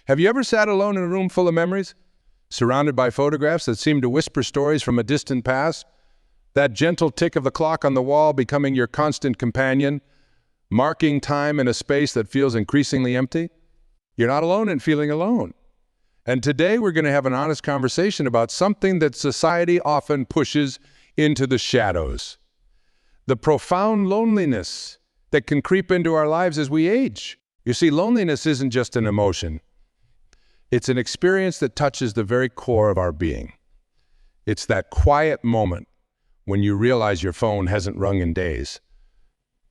Have you ever sat alone in a room full of memories, surrounded by photographs that seem to whisper stories from a distant past? That gentle tick of the clock on the wall becoming your constant companion, marking time in a space that feels increasingly empty? You're not alone in feeling alone. And today we're going to have an honest conversation about something that society often pushes into the shadows. The profound loneliness that can creep into our lives as we age. You see, loneliness isn't just an emotion. It's an experience that touches the very core of our being. It's that quiet moment when you realize your phone hasn't rung in days.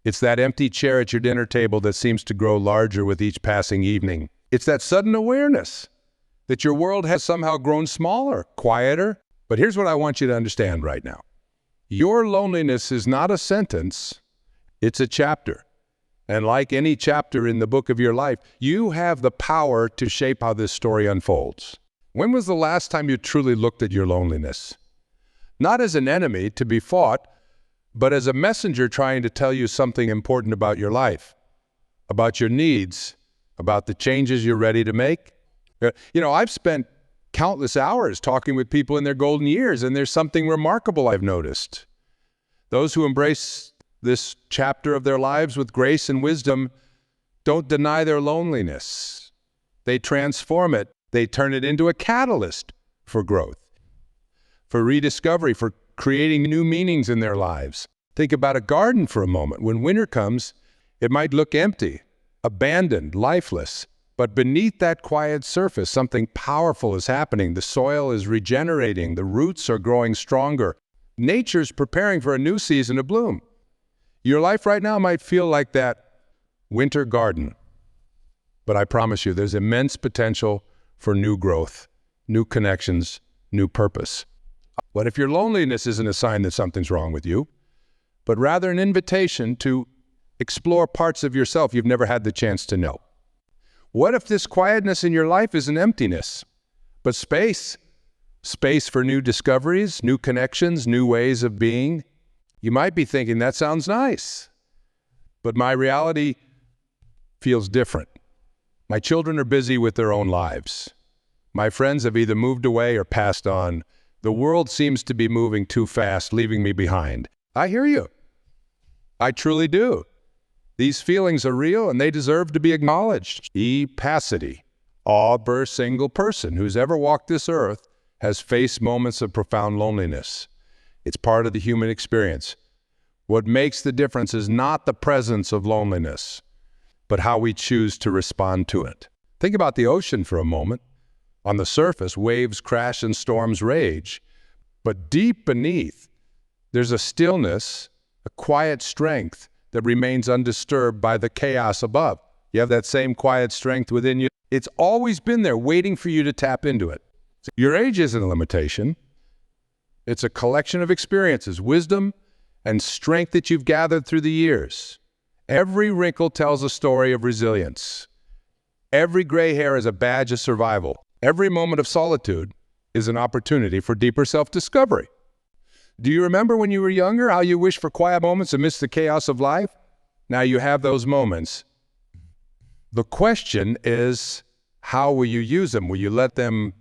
It's that empty chair at your dinner table that seems to grow larger with each passing evening. It's that sudden awareness that your world has somehow grown smaller, quieter. But here's what I want you to understand right now. Your loneliness is not a sentence, it's a chapter. And like any chapter in the book of your life, you have the power to shape how this story unfolds. When was the last time you truly looked at your loneliness? Not as an enemy to be fought, but as a messenger trying to tell you something important about your life, about your needs, about the changes you're ready to make. I've spent countless hours talking with people in their golden years, and there's something remarkable I've noticed. Those who embrace this chapter of their lives with grace and wisdom don't deny their loneliness. They transform it. They turn it into a catalyst for growth, for rediscovery, for creating new meanings in their lives. Think about a garden for a moment. When winter comes, it might look empty, abandoned, lifeless. But beneath that quiet surface, something powerful is happening. The soil is regenerating. The roots are growing stronger. Nature's preparing for a new season of bloom. Your life right now might feel like that winter garden. But I promise you, there's immense potential for new growth, new connections, new purpose. What if your loneliness isn't a sign that something's wrong with you, but rather an invitation to explore parts of yourself you've never had the chance to know? What if this quietness in your life isn't emptiness, but space? Space for new discoveries, new connections, new ways of being? You might be thinking, that sounds nice, but my reality feels different. My children are busy with their own lives. My friends have either moved away or passed on. The world seems to be moving too fast, leaving me behind. I hear you. I truly do. These feelings are real and they deserve to be acknowledged. Passity. Every single person who's ever walked this earth has faced moments of profound loneliness. It's part of the human experience. What makes the difference is not the presence of loneliness, but how we choose to respond to it. Think about the ocean for a moment. On the surface, waves crash and storms rage. But deep beneath, there's a stillness, a quiet strength that remains undisturbed by the chaos above. You have that same quiet strength within you. It's always been there, waiting for you to tap into it. Your age isn't a limitation. It's a collection of experiences, wisdom, and strength that you've gathered through the years. Every wrinkle tells a story of resilience. Every gray hair is a badge of survival. Every moment of solitude is an opportunity for deeper self-discovery. Do you remember when you were younger how you wished for quiet moments amidst the chaos of life? Now you have those moments. The question is, how will you use them? Will you let them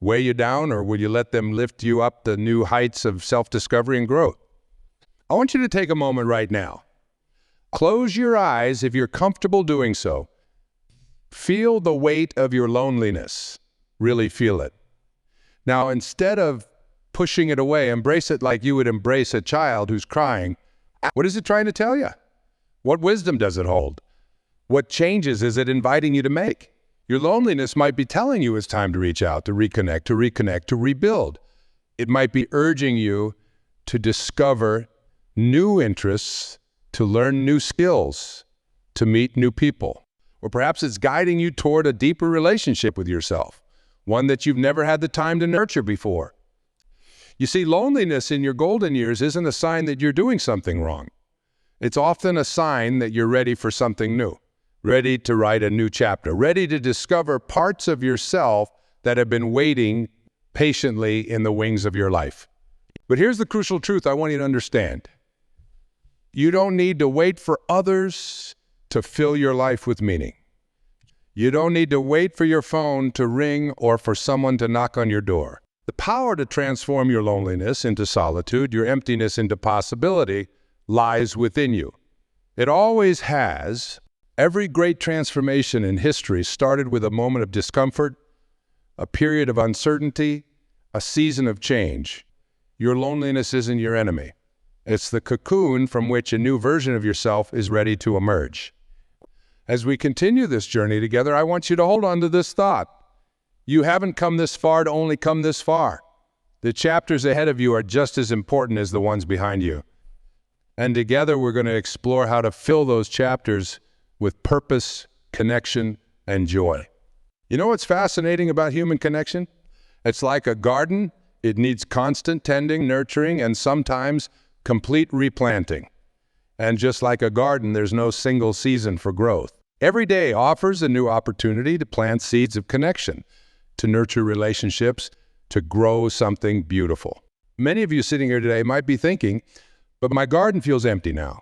weigh you down, or will you let them lift you up to new heights of self-discovery and growth? I want you to take a moment right now. Close your eyes if you're comfortable doing so. Feel the weight of your loneliness. Really feel it. Now, instead of pushing it away, embrace it like you would embrace a child who's crying. What is it trying to tell you? What wisdom does it hold? What changes is it inviting you to make? Your loneliness might be telling you it's time to reach out, to reconnect, to rebuild. It might be urging you to discover new interests, to learn new skills, to meet new people. Or perhaps it's guiding you toward a deeper relationship with yourself, one that you've never had the time to nurture before. You see, loneliness in your golden years isn't a sign that you're doing something wrong. It's often a sign that you're ready for something new, ready to write a new chapter, ready to discover parts of yourself that have been waiting patiently in the wings of your life. But here's the crucial truth I want you to understand. You don't need to wait for others to fill your life with meaning. You don't need to wait for your phone to ring or for someone to knock on your door. The power to transform your loneliness into solitude, your emptiness into possibility, lies within you. It always has. Every great transformation in history started with a moment of discomfort, a period of uncertainty, a season of change. Your loneliness isn't your enemy. It's the cocoon from which a new version of yourself is ready to emerge. As we continue this journey together, I want you to hold on to this thought. You haven't come this far to only come this far. The chapters ahead of you are just as important as the ones behind you. And together we're going to explore how to fill those chapters with purpose, connection, and joy. You know what's fascinating about human connection? It's like a garden. It needs constant tending, nurturing, and sometimes complete replanting. And just like a garden, there's no single season for growth. Every day offers a new opportunity to plant seeds of connection, to nurture relationships, to grow something beautiful. Many of you sitting here today might be thinking, but my garden feels empty now.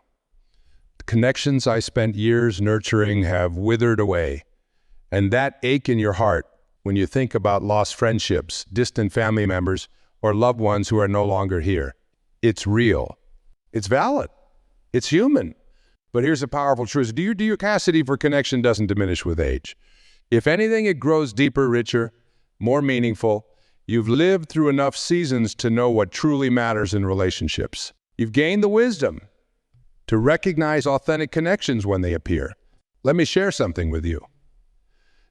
The connections I spent years nurturing have withered away. And that ache in your heart when you think about lost friendships, distant family members, or loved ones who are no longer here, it's real. It's valid. It's human. But here's a powerful truth. Your capacity for connection doesn't diminish with age. If anything, it grows deeper, richer, more meaningful. You've lived through enough seasons to know what truly matters in relationships. You've gained the wisdom to recognize authentic connections when they appear. Let me share something with you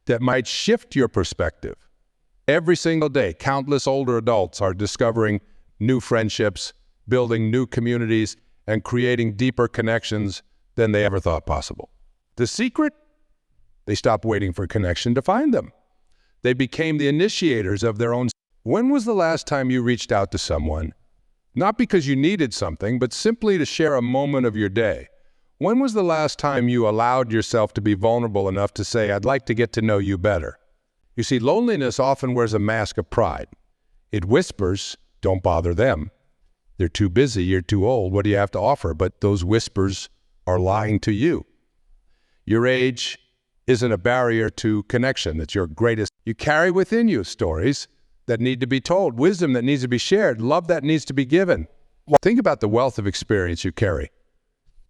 that might shift your perspective. Every single day, countless older adults are discovering new friendships, building new communities, and creating deeper connections than they ever thought possible. The secret? They stopped waiting for connection to find them. They became the initiators of their own. When was the last time you reached out to someone? Not because you needed something, but simply to share a moment of your day. When was the last time you allowed yourself to be vulnerable enough to say, I'd like to get to know you better? You see, loneliness often wears a mask of pride. It whispers, don't bother them. They're too busy, you're too old, what do you have to offer? But those whispers are lying to you. Your age isn't a barrier to connection. It's your greatest. You carry within you stories that need to be told, wisdom that needs to be shared, love that needs to be given. Think about the wealth of experience you carry.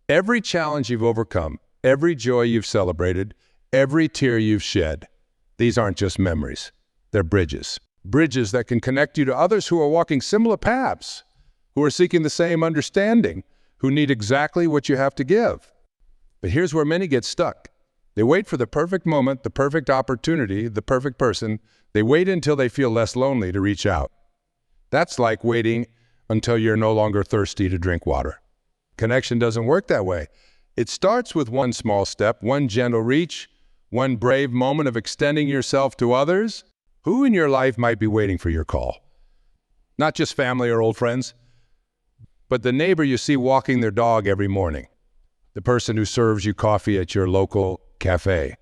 Every challenge you've overcome, every joy you've celebrated, every tear you've shed, these aren't just memories. They're bridges. Bridges that can connect you to others who are walking similar paths, who are seeking the same understanding, who need exactly what you have to give. But here's where many get stuck. They wait for the perfect moment, the perfect opportunity, the perfect person. They wait until they feel less lonely to reach out. That's like waiting until you're no longer thirsty to drink water. Connection doesn't work that way. It starts with one small step, one gentle reach, one brave moment of extending yourself to others. Who in your life might be waiting for your call? Not just family or old friends, but the neighbor you see walking their dog every morning, the person who serves you coffee at your local cafe,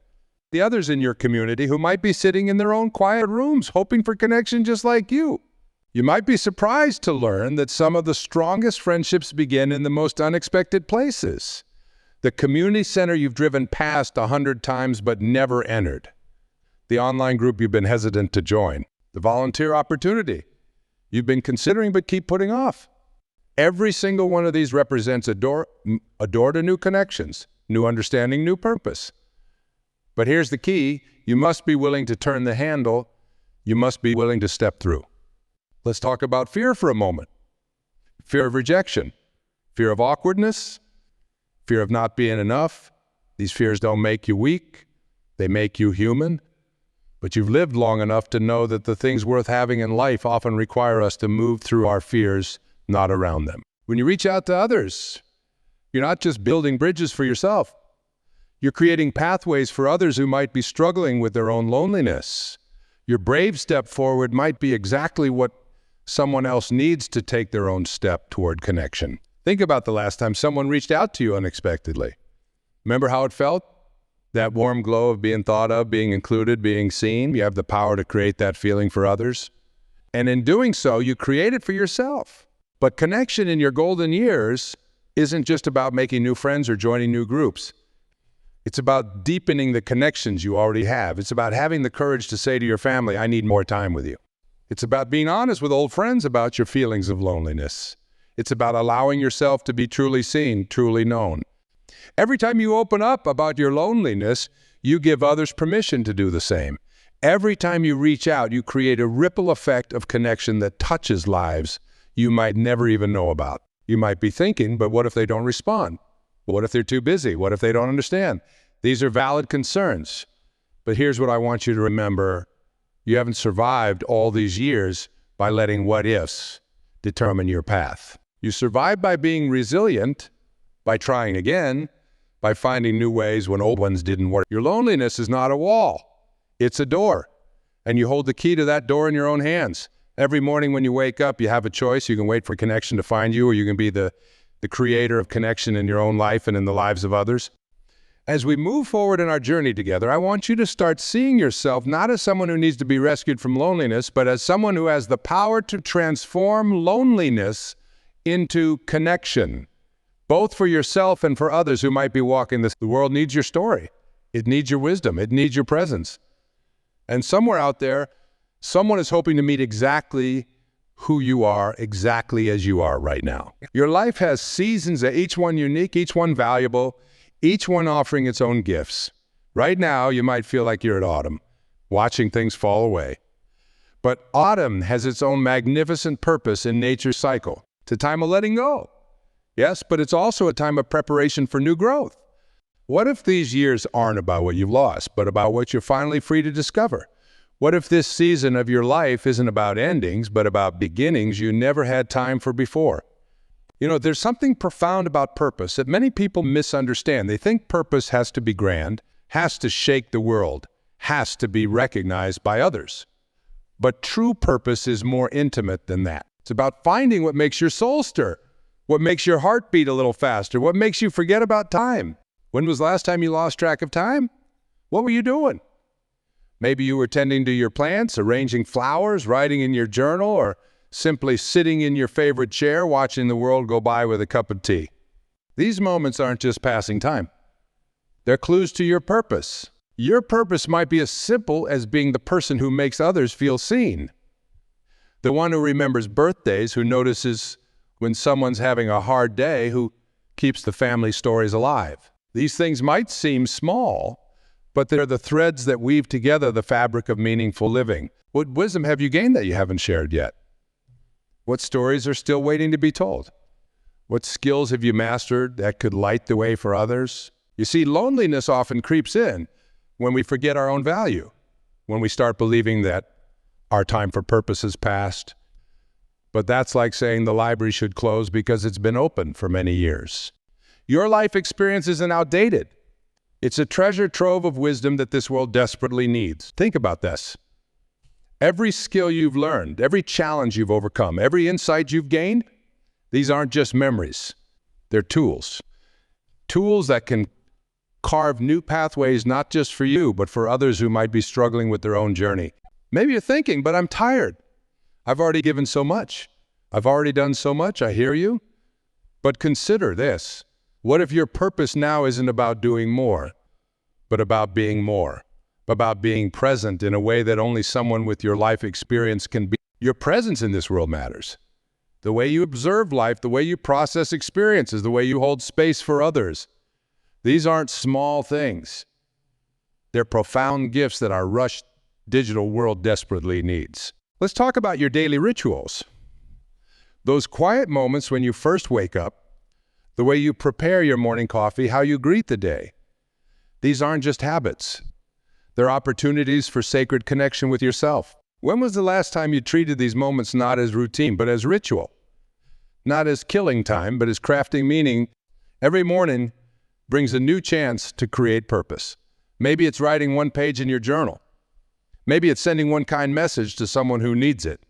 the others in your community who might be sitting in their own quiet rooms hoping for connection just like you. You might be surprised to learn that some of the strongest friendships begin in the most unexpected places. The community center you've driven past 100 times but never entered. The online group you've been hesitant to join. The volunteer opportunity you've been considering but keep putting off. Every single one of these represents a door to new connections, new understanding, new purpose. But here's the key. You must be willing to turn the handle. You must be willing to step through. Let's talk about fear for a moment. Fear of rejection, fear of awkwardness, fear of not being enough. These fears don't make you weak. They make you human. But you've lived long enough to know that the things worth having in life often require us to move through our fears, not around them. When you reach out to others, you're not just building bridges for yourself. You're creating pathways for others who might be struggling with their own loneliness. Your brave step forward might be exactly what someone else needs to take their own step toward connection. Think about the last time someone reached out to you unexpectedly. Remember how it felt? That warm glow of being thought of, being included, being seen. You have the power to create that feeling for others. And in doing so, you create it for yourself. But connection in your golden years isn't just about making new friends or joining new groups. It's about deepening the connections you already have. It's about having the courage to say to your family, I need more time with you. It's about being honest with old friends about your feelings of loneliness. It's about allowing yourself to be truly seen, truly known. Every time you open up about your loneliness, you give others permission to do the same. Every time you reach out, you create a ripple effect of connection that touches lives you might never even know about. You might be thinking, but what if they don't respond? What if they're too busy? What if they don't understand? These are valid concerns. But here's what I want you to remember. You haven't survived all these years by letting what-ifs determine your path. You survived by being resilient, by trying again, by finding new ways when old ones didn't work. Your loneliness is not a wall. It's a door. And you hold the key to that door in your own hands. Every morning when you wake up, you have a choice. You can wait for connection to find you, or you can be the creator of connection in your own life and in the lives of others. As we move forward in our journey together, I want you to start seeing yourself not as someone who needs to be rescued from loneliness, but as someone who has the power to transform loneliness into connection, both for yourself and for others who might be walking this. The world needs your story. It needs your wisdom. It needs your presence. And somewhere out there, someone is hoping to meet exactly who you are, exactly as you are right now. Your life has seasons, each one unique, each one valuable, each one offering its own gifts. Right now, you might feel like you're at autumn, watching things fall away. But autumn has its own magnificent purpose in nature's cycle. It's a time of letting go. Yes, but it's also a time of preparation for new growth. What if these years aren't about what you've lost, but about what you're finally free to discover? What if this season of your life isn't about endings, but about beginnings you never had time for before? You know, there's something profound about purpose that many people misunderstand. They think purpose has to be grand, has to shake the world, has to be recognized by others. But true purpose is more intimate than that. It's about finding what makes your soul stir, what makes your heart beat a little faster, what makes you forget about time. When was the last time you lost track of time? What were you doing? Maybe you were tending to your plants, arranging flowers, writing in your journal, or simply sitting in your favorite chair watching the world go by with a cup of tea. These moments aren't just passing time. They're clues to your purpose. Your purpose might be as simple as being the person who makes others feel seen. The one who remembers birthdays, who notices when someone's having a hard day, who keeps the family stories alive. These things might seem small, but they're the threads that weave together the fabric of meaningful living. What wisdom have you gained that you haven't shared yet? What stories are still waiting to be told? What skills have you mastered that could light the way for others? You see, loneliness often creeps in when we forget our own value, when we start believing that our time for purpose has passed. But that's like saying the library should close because it's been open for many years. Your life experience isn't outdated. It's a treasure trove of wisdom that this world desperately needs. Think about this. Every skill you've learned, every challenge you've overcome, every insight you've gained, these aren't just memories. They're tools. Tools that can carve new pathways not just for you, but for others who might be struggling with their own journey. Maybe you're thinking, but I'm tired. I've already given so much. I've already done so much. I hear you. But consider this. What if your purpose now isn't about doing more, but about being more, about being present in a way that only someone with your life experience can be? Your presence in this world matters. The way you observe life, the way you process experiences, the way you hold space for others. These aren't small things. They're profound gifts that our rushed digital world desperately needs. Let's talk about your daily rituals. Those quiet moments when you first wake up, the way you prepare your morning coffee, how you greet the day. These aren't just habits. They're opportunities for sacred connection with yourself. When was the last time you treated these moments not as routine, but as ritual? Not as killing time, but as crafting meaning. Every morning brings a new chance to create purpose. Maybe it's writing one page in your journal. Maybe it's sending one kind message to someone who needs it.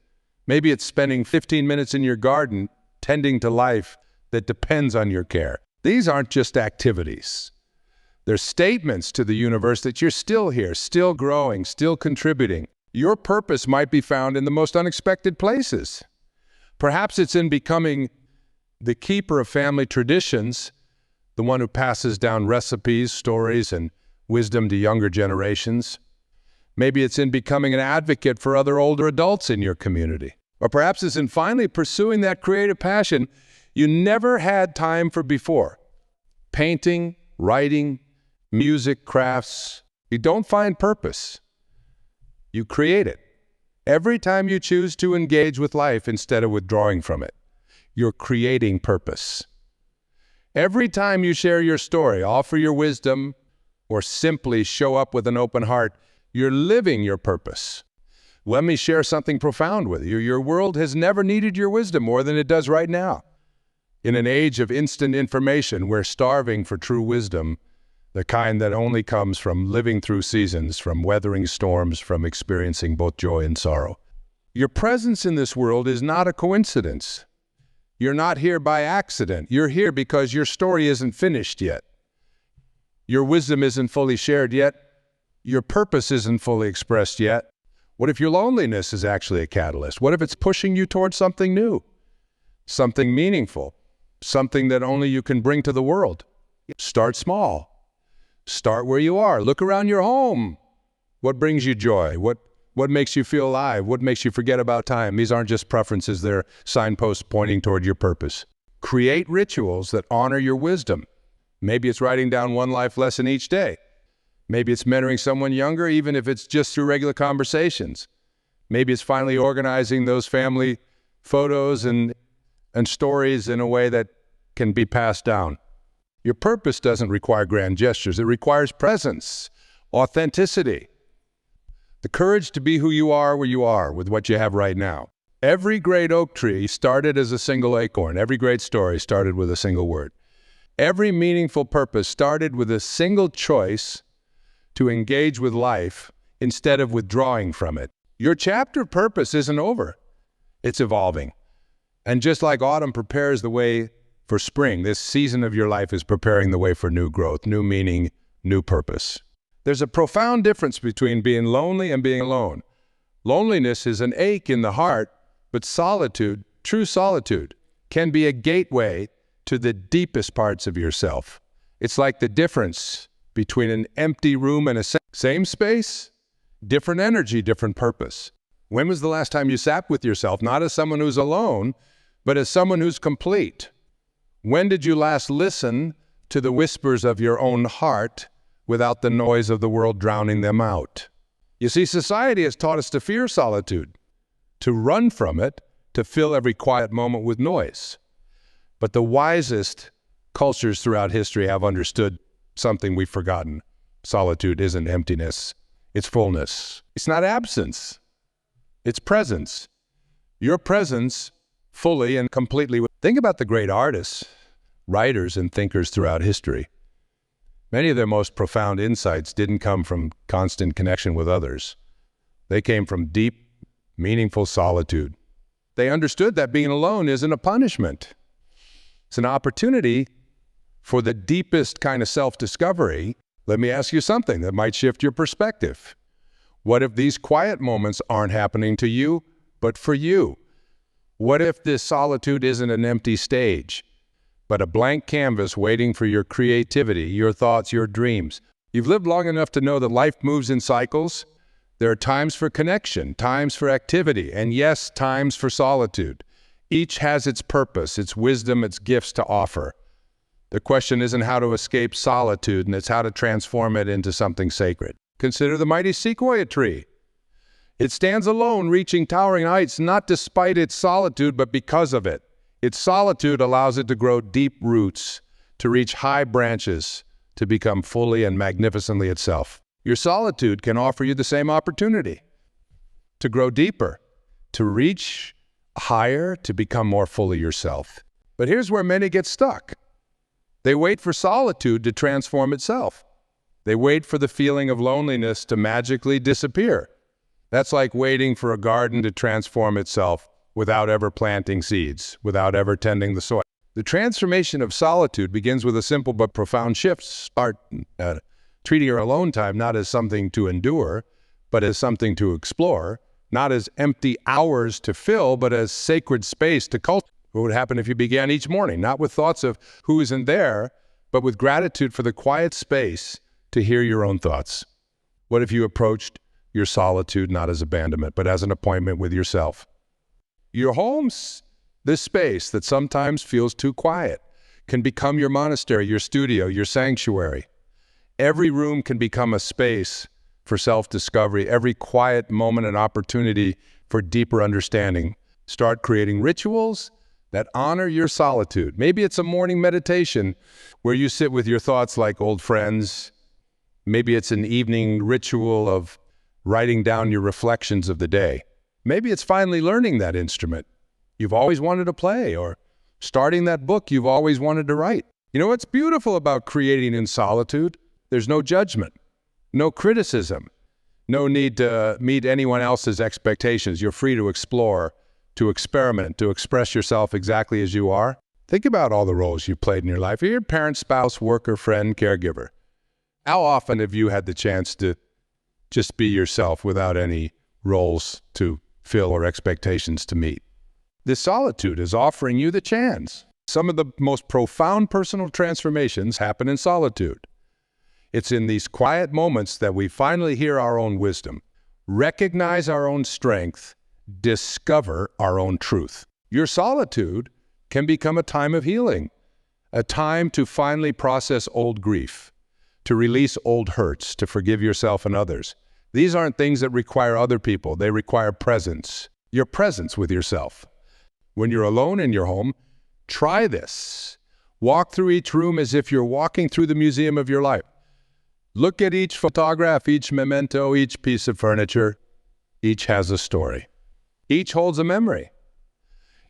Maybe it's spending 15 minutes in your garden tending to life that depends on your care. These aren't just activities. They're statements to the universe that you're still here, still growing, still contributing. Your purpose might be found in the most unexpected places. Perhaps it's in becoming the keeper of family traditions the one who passes down recipes, stories, and wisdom to younger generations. Maybe it's in becoming an advocate for other older adults in your community. Or perhaps it's in finally pursuing that creative passion you never had time for before. Painting, writing, music, crafts. You don't find purpose. You create it. Every time you choose to engage with life instead of withdrawing from it, you're creating purpose. Every time you share your story, offer your wisdom, or simply show up with an open heart, you're living your purpose. Let me share something profound with you. Your world has never needed your wisdom more than it does right now. In an age of instant information, we're starving for true wisdom, the kind that only comes from living through seasons, from weathering storms, from experiencing both joy and sorrow. Your presence in this world is not a coincidence. You're not here by accident. You're here because your story isn't finished yet. Your wisdom isn't fully shared yet. Your purpose isn't fully expressed yet. What if your loneliness is actually a catalyst? What if it's pushing you towards something new, something meaningful, something that only you can bring to the world? Start small. Start where you are. Look around your home. What brings you joy? What makes you feel alive? What makes you forget about time? These aren't just preferences, they're signposts pointing toward your purpose. Create rituals that honor your wisdom. Maybe it's writing down one life lesson each day. Maybe it's mentoring someone younger, even if it's just through regular conversations. Maybe it's finally organizing those family photos and stories in a way that can be passed down. Your purpose doesn't require grand gestures. It requires presence, authenticity, the courage to be who you are where you are with what you have right now. Every great oak tree started as a single acorn. Every great story started with a single word. Every meaningful purpose started with a single choice to engage with life instead of withdrawing from it. Your chapter of purpose isn't over. It's evolving. And just like autumn prepares the way for spring, this season of your life is preparing the way for new growth, new meaning, new purpose. There's a profound difference between being lonely and being alone. Loneliness is an ache in the heart, but solitude, true solitude, can be a gateway to the deepest parts of yourself. It's like the difference between an empty room and a same space, different energy, different purpose. When was the last time you sat with yourself, not as someone who's alone, but as someone who's complete? When did you last listen to the whispers of your own heart without the noise of the world drowning them out? You see, society has taught us to fear solitude, to run from it, to fill every quiet moment with noise. But the wisest cultures throughout history have understood something we've forgotten. Solitude isn't emptiness, it's fullness. It's not absence, it's presence. Your presence fully and completely. Think about the great artists, writers, and thinkers throughout history. Many of their most profound insights didn't come from constant connection with others. They came from deep, meaningful solitude. They understood that being alone isn't a punishment. It's an opportunity for the deepest kind of self-discovery. Let me ask you something that might shift your perspective. What if these quiet moments aren't happening to you, but for you? What if this solitude isn't an empty stage, but a blank canvas waiting for your creativity, your thoughts, your dreams? You've lived long enough to know that life moves in cycles. There are times for connection, times for activity, and yes, times for solitude. Each has its purpose, its wisdom, its gifts to offer. The question isn't how to escape solitude, and it's how to transform it into something sacred. Consider the mighty sequoia tree. It stands alone, reaching towering heights, not despite its solitude, but because of it. Its solitude allows it to grow deep roots, to reach high branches, to become fully and magnificently itself. Your solitude can offer you the same opportunity to grow deeper, to reach higher, to become more fully yourself. But here's where many get stuck. They wait for solitude to transform itself. They wait for the feeling of loneliness to magically disappear. That's like waiting for a garden to transform itself without ever planting seeds, without ever tending the soil. The transformation of solitude begins with a simple but profound shift. Start treating your alone time not as something to endure, but as something to explore, not as empty hours to fill, but as sacred space to cultivate. What would happen if you began each morning, not with thoughts of who isn't there, but but with gratitude for the quiet space to hear your own thoughts. What if you approached your solitude not as abandonment, but as an appointment with yourself? Your home's this space that sometimes feels too quiet can become your monastery, your studio, your sanctuary. Every room can become a space for self-discovery, every quiet moment an opportunity for deeper understanding. Start creating rituals that honor your solitude. Maybe it's a morning meditation where you sit with your thoughts like old friends. Maybe it's an evening ritual of writing down your reflections of the day. Maybe it's finally learning that instrument you've always wanted to play, or starting that book you've always wanted to write. You know what's beautiful about creating in solitude? There's no judgment, no criticism, no need to meet anyone else's expectations. You're free to explore, to experiment, to express yourself exactly as you are. Think about all the roles you've played in your life. You're parent, spouse, worker, friend, caregiver. How often have you had the chance to just be yourself without any roles to fill or expectations to meet? This solitude is offering you the chance. Some of the most profound personal transformations happen in solitude. It's in these quiet moments that we finally hear our own wisdom, recognize our own strength, discover our own truth. Your solitude can become a time of healing, a time to finally process old grief, to release old hurts, to forgive yourself and others. These aren't things that require other people. They require presence, your presence with yourself. When you're alone in your home, try this. Walk through each room as if you're walking through the museum of your life. Look at each photograph, each memento, each piece of furniture. Each has a story. Each holds a memory.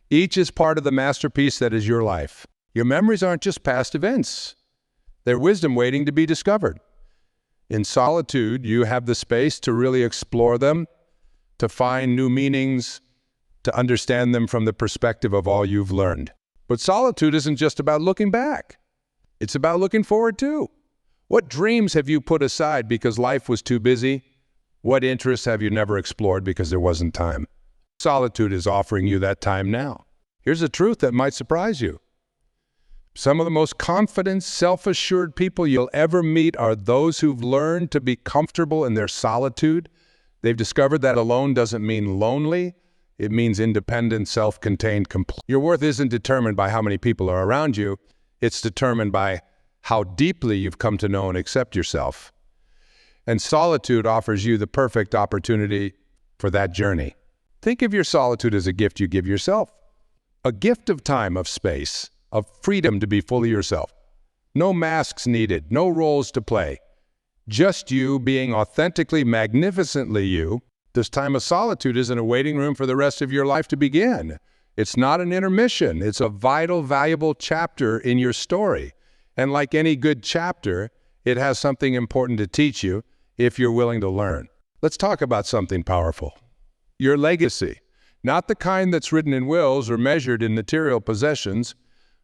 Each is part of the masterpiece that is your life. Your memories aren't just past events. They're wisdom waiting to be discovered. In solitude, you have the space to really explore them, to find new meanings, to understand them from the perspective of all you've learned. But solitude isn't just about looking back. It's about looking forward too. What dreams have you put aside because life was too busy? What interests have you never explored because there wasn't time? Solitude is offering you that time now. Here's a truth that might surprise you. Some of the most confident, self-assured people you'll ever meet are those who've learned to be comfortable in their solitude. They've discovered that alone doesn't mean lonely. It means independent, self-contained, complete. Your worth isn't determined by how many people are around you. It's determined by how deeply you've come to know and accept yourself. And solitude offers you the perfect opportunity for that journey. Think of your solitude as a gift you give yourself. A gift of time, of space, of freedom to be fully yourself. No masks needed, no roles to play. Just you being authentically, magnificently you. This time of solitude isn't a waiting room for the rest of your life to begin. It's not an intermission. It's a vital, valuable chapter in your story. And like any good chapter, it has something important to teach you if you're willing to learn. Let's talk about something powerful. Your legacy. Not the kind that's written in wills or measured in material possessions,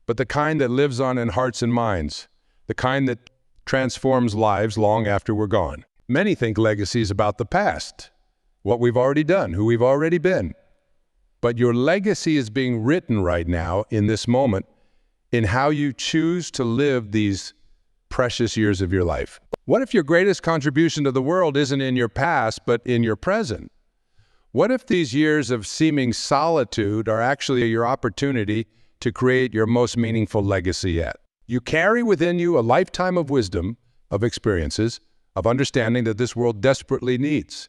but the kind that lives on in hearts and minds. The kind that transforms lives long after we're gone. Many think legacy is about the past, what we've already done, who we've already been. But your legacy is being written right now in this moment in how you choose to live these precious years of your life. What if your greatest contribution to the world isn't in your past, but in your present? What if these years of seeming solitude are actually your opportunity to create your most meaningful legacy yet? You carry within you a lifetime of wisdom, of experiences, of understanding that this world desperately needs.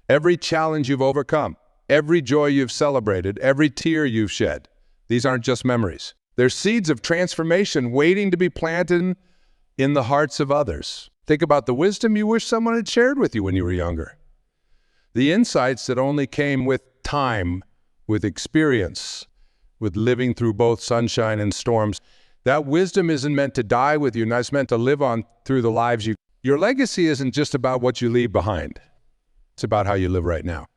Every challenge you've overcome, every joy you've celebrated, every tear you've shed, these aren't just memories. They're seeds of transformation waiting to be planted in the hearts of others. Think about the wisdom you wish someone had shared with you when you were younger. The insights that only came with time, with experience, with living through both sunshine and storms. That wisdom isn't meant to die with you, it's meant to live on through the lives you. Your legacy isn't just about what you leave behind. It's about how you live right now.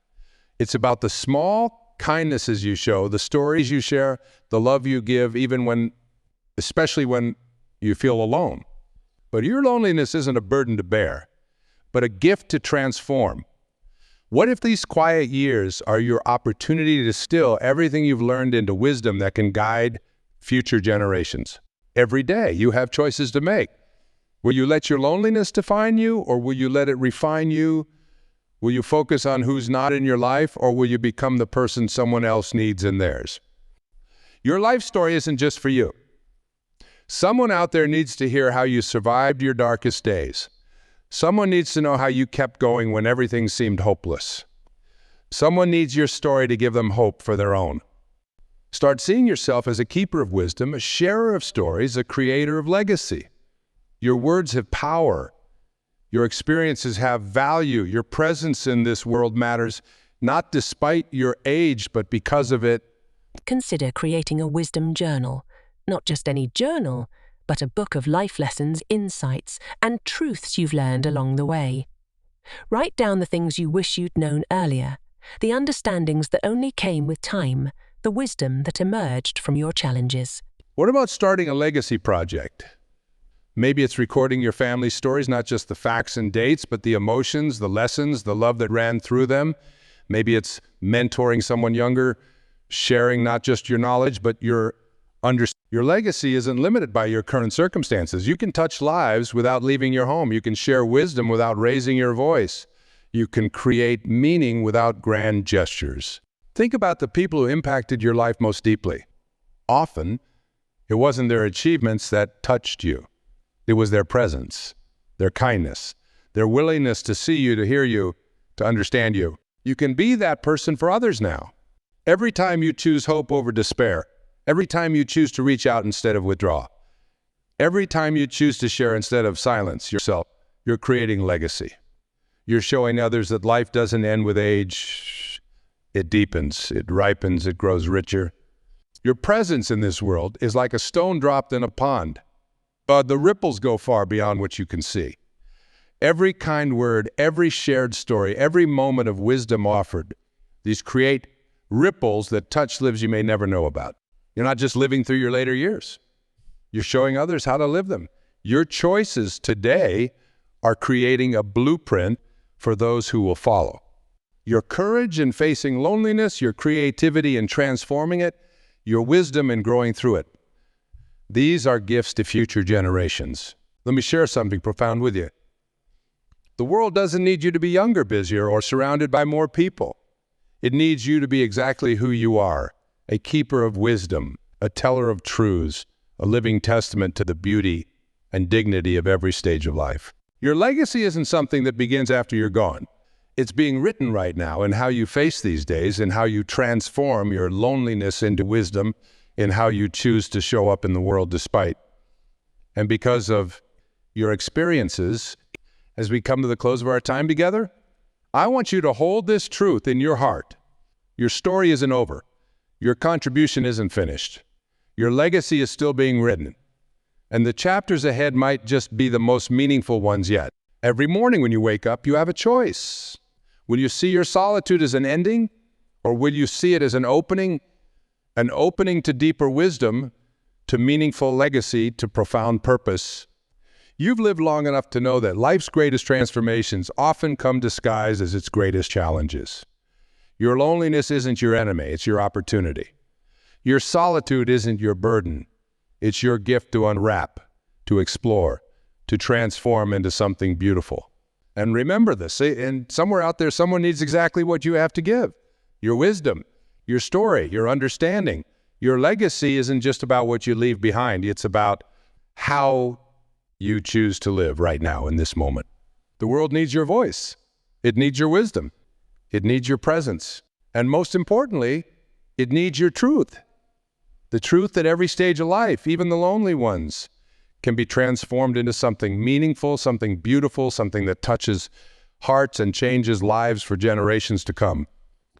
It's about the small kindnesses you show, the stories you share, the love you give, especially when you feel alone. But your loneliness isn't a burden to bear, but a gift to transform. What if these quiet years are your opportunity to distill everything you've learned into wisdom that can guide future generations? Every day, you have choices to make. Will you let your loneliness define you, or will you let it refine you? Will you focus on who's not in your life, or will you become the person someone else needs in theirs? Your life story isn't just for you. Someone out there needs to hear how you survived your darkest days. Someone needs to know how you kept going when everything seemed hopeless. Someone needs your story to give them hope for their own. Start seeing yourself as a keeper of wisdom, a sharer of stories, a creator of legacy. Your words have power. Your experiences have value. Your presence in this world matters, not despite your age, but because of it. Consider creating a wisdom journal. Not just any journal, but a book of life lessons, insights, and truths you've learned along the way. Write down the things you wish you'd known earlier, the understandings that only came with time, the wisdom that emerged from your challenges. What about starting a legacy project? Maybe it's recording your family's stories, not just the facts and dates, but the emotions, the lessons, the love that ran through them. Maybe it's mentoring someone younger, sharing not just your knowledge, but your understanding. Your legacy isn't limited by your current circumstances. You can touch lives without leaving your home. You can share wisdom without raising your voice. You can create meaning without grand gestures. Think about the people who impacted your life most deeply. Often, it wasn't their achievements that touched you. It was their presence, their kindness, their willingness to see you, to hear you, to understand you. You can be that person for others now. Every time you choose hope over despair, every time you choose to reach out instead of withdraw, every time you choose to share instead of silence yourself, you're creating legacy. You're showing others that life doesn't end with age. It deepens, it ripens, it grows richer. Your presence in this world is like a stone dropped in a pond. But the ripples go far beyond what you can see. Every kind word, every shared story, every moment of wisdom offered, these create ripples that touch lives you may never know about. You're not just living through your later years. You're showing others how to live them. Your choices today are creating a blueprint for those who will follow. Your courage in facing loneliness, your creativity in transforming it, your wisdom in growing through it. These are gifts to future generations. Let me share something profound with you. The world doesn't need you to be younger, busier, or surrounded by more people. It needs you to be exactly who you are, a keeper of wisdom, a teller of truths, a living testament to the beauty and dignity of every stage of life. Your legacy isn't something that begins after you're gone. It's being written right now in how you face these days, in how you transform your loneliness into wisdom, in how you choose to show up in the world despite. And because of your experiences, as we come to the close of our time together, I want you to hold this truth in your heart. Your story isn't over. Your contribution isn't finished. Your legacy is still being written. And the chapters ahead might just be the most meaningful ones yet. Every morning when you wake up, you have a choice. Will you see your solitude as an ending, or will you see it as an opening to deeper wisdom, to meaningful legacy, to profound purpose? You've lived long enough to know that life's greatest transformations often come disguised as its greatest challenges. Your loneliness isn't your enemy, it's your opportunity. Your solitude isn't your burden, it's your gift to unwrap, to explore, to transform into something beautiful. And remember this, and somewhere out there, someone needs exactly what you have to give. Your wisdom, your story, your understanding. Your legacy isn't just about what you leave behind. It's about how you choose to live right now in this moment. The world needs your voice. It needs your wisdom. It needs your presence. And most importantly, it needs your truth. The truth that every stage of life, even the lonely ones, can be transformed into something meaningful, something beautiful, something that touches hearts and changes lives for generations to come.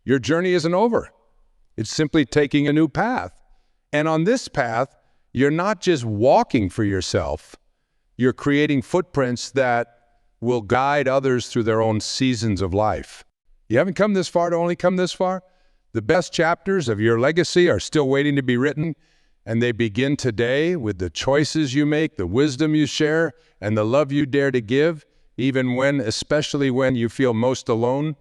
Your journey isn't over. It's simply taking a new path. And on this path, you're not just walking for yourself, you're creating footprints that will guide others through their own seasons of life. You haven't come this far to only come this far. The best chapters of your legacy are still waiting to be written, and they begin today with the choices you make, the wisdom you share, and the love you dare to give, even when, especially when you feel most alone.